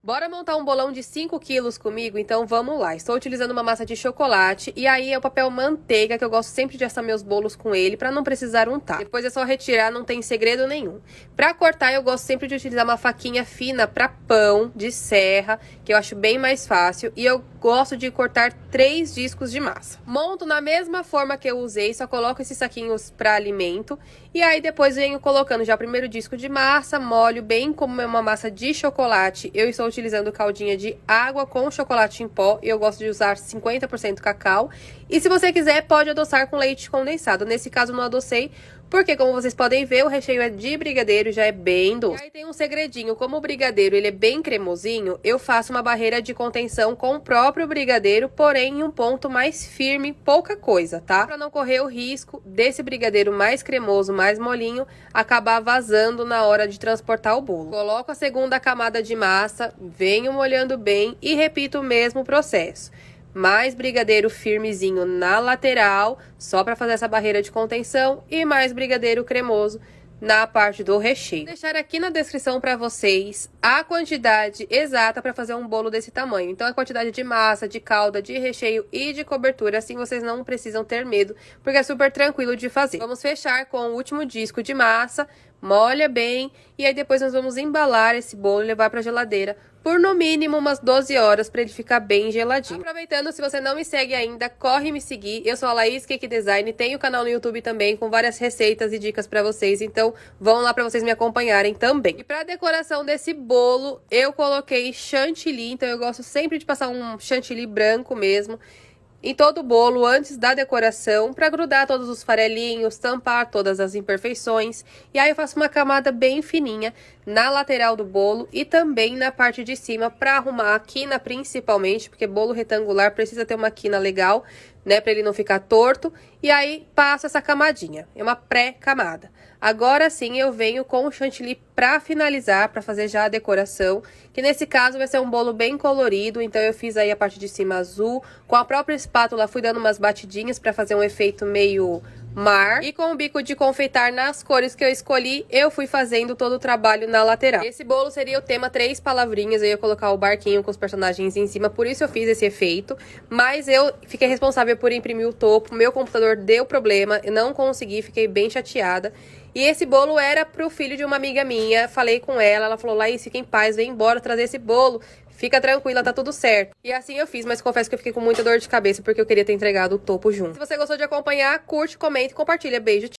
Bora montar um bolão de 5 quilos comigo? Então vamos lá. Estou utilizando uma massa de chocolate e aí é o papel manteiga, que eu gosto sempre de assar meus bolos com ele para não precisar untar. Depois é só retirar, não tem segredo nenhum. Para cortar eu gosto sempre de utilizar uma faquinha fina para pão de serra, que eu acho bem mais fácil, e eu gosto de cortar 3 discos de massa. Monto na mesma forma que eu usei, só coloco esses saquinhos para alimento e aí depois venho colocando já o primeiro disco de massa, molho bem como é uma massa de chocolate. Eu estou utilizando caldinha de água com chocolate em pó. Eu gosto de usar 50% cacau. E se você quiser, pode adoçar com leite condensado. Nesse caso, não adocei, porque como vocês podem ver, o recheio é de brigadeiro e já é bem doce. E aí tem um segredinho, como o brigadeiro ele é bem cremosinho, eu faço uma barreira de contenção com o próprio brigadeiro, porém em um ponto mais firme, pouca coisa, tá? Pra não correr o risco desse brigadeiro mais cremoso, mais molinho, acabar vazando na hora de transportar o bolo. Coloco a segunda camada de massa, venho molhando bem e repito o mesmo processo. Mais brigadeiro firmezinho na lateral, só para fazer essa barreira de contenção, e mais brigadeiro cremoso na parte do recheio. Vou deixar aqui na descrição para vocês a quantidade exata para fazer um bolo desse tamanho. Então, a quantidade de massa, de calda, de recheio e de cobertura, assim vocês não precisam ter medo, porque é super tranquilo de fazer. Vamos fechar com o último disco de massa, molha bem, e aí depois nós vamos embalar esse bolo e levar para a geladeira por no mínimo umas 12 horas para ele ficar bem geladinho. Aproveitando, se você não me segue ainda, corre me seguir. Eu sou a Laís Cake Design, tenho canal no YouTube também com várias receitas e dicas para vocês, então vão lá para vocês me acompanharem também. E para decoração desse bolo, eu coloquei chantilly, então eu gosto sempre de passar um chantilly branco mesmo em todo o bolo antes da decoração, para grudar todos os farelinhos, tampar todas as imperfeições. E aí eu faço uma camada bem fininha na lateral do bolo e também na parte de cima, para arrumar a quina principalmente, porque bolo retangular precisa ter uma quina legal, né, para ele não ficar torto. E aí passo essa camadinha, é uma pré-camada. Agora sim eu venho com o chantilly para finalizar, para fazer já a decoração, que nesse caso vai ser um bolo bem colorido. Então eu fiz aí a parte de cima azul, com a própria espátula fui dando umas batidinhas para fazer um efeito meio mar, e com o bico de confeitar nas cores que eu escolhi, eu fui fazendo todo o trabalho na lateral. Esse bolo seria o tema 3 palavrinhas, eu ia colocar o barquinho com os personagens em cima, por isso eu fiz esse efeito, mas eu fiquei responsável por imprimir o topo, meu computador deu problema, eu não consegui, fiquei bem chateada. E esse bolo era pro filho de uma amiga minha, falei com ela, ela falou: Laís, fica em paz, vem embora trazer esse bolo, fica tranquila, tá tudo certo. E assim eu fiz, mas confesso que eu fiquei com muita dor de cabeça, porque eu queria ter entregado o topo junto. Se você gostou de acompanhar, curte, comenta e compartilha. Beijo, tchau!